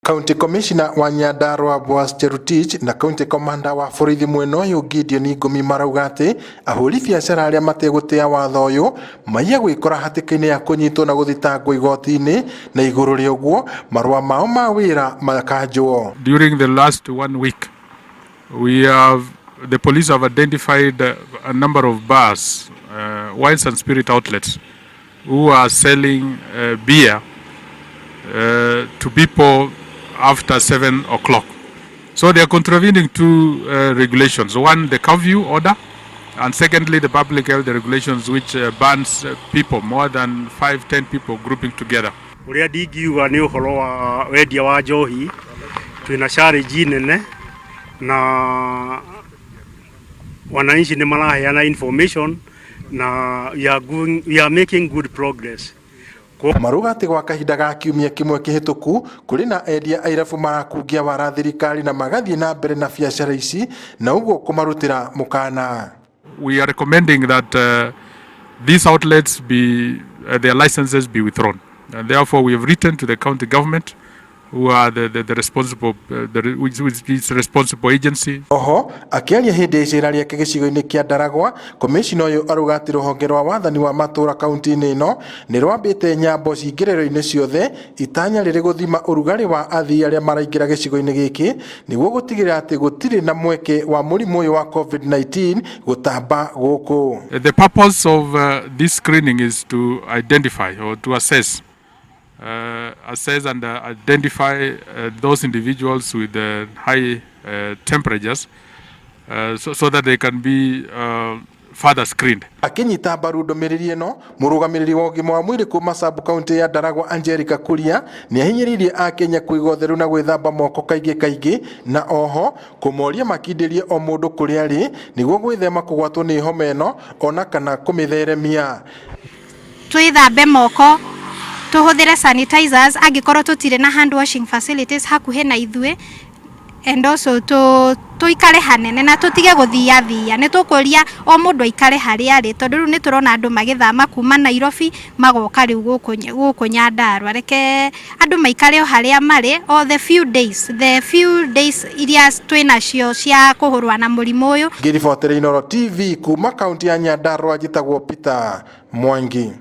County Commissioner wa Nyandarua Boaz Cherutich na County Commander wa borithi mwena uyu Gideon Ngumi marauga ati ahuri biacara aria mategutia watho uyu maiya gwikora hatikaini ya kunyitwo na guthitangwo igoti-ini na iguru ria uguo marua mao ma wira makanjwo. During the last 1 week the police have identified a number of bars, wines and spirit outlets who are selling beer to people after 7 o'clock. So they are contravening two regulations. One, the curfew order, and secondly, the public health regulations, which bans people, more than 5-10 people grouping together. Uria dingiuga ni uhoro wa wendia wa njohi twina challenge nene na wananchi ni maraheana information na we are making good progress. Maruga ati gwa kahinda ga kiumia kimwe kihituku kuri na endia airabu marakungia wara thirikari na magathie na mbere na biacara ici na uguo kumarutira mukana. We are recommending that these outlets their licenses be withdrawn, and therefore we have written to the county government, who are the responsible which is responsible agency. Oho akiaria hindi icira riake gicigo-ini kia Ndaragwa, commissioner uyu aruga ati ruhonge rwa wathani wa matura kaunti-ini ino ni rwambite nyambo cingiriro-ini ciothe itanya riri guthima urugari wa athii aria maraingira gicigo-ini giki niguo gutigirira ati gutiri na mweke wa murimu uyu wa COVID-19 gutamba guku. The purpose of this screening is to identify or to assess and identify those individuals with high temperatures so that they can be further screened. Akinyita mbaru ndumiriri ino murugamiriri wa ugima wa mwiri kuma sub county ya Ndaragwa Angelica Kuria ni ahinyiririe akenya kuiga utheru na gwithamba moko kaingi na oho kumoria makindirie o mundu kuria ri niguo gwithema kugwatwo ni homa ino ona kana kumitheremia. Twithambe moko, tuhuthire sanitizers angikorwo tutire na hand washing facilities hakuhe na ithue, and also tuikare hanene na tutige guthia ni tukuria o mundu aikare haria ari tondu riu ni turona andu magithama kuma Nairobi magoka riu guku Nyandarua. Reke andu maikare o haria mari o the few days iria twina cio cia kuhurwa na murimu uyu. Ngiribotere Inooro TV kuma kaunti ya Nyandarua, njitagwo Peter Mwangi.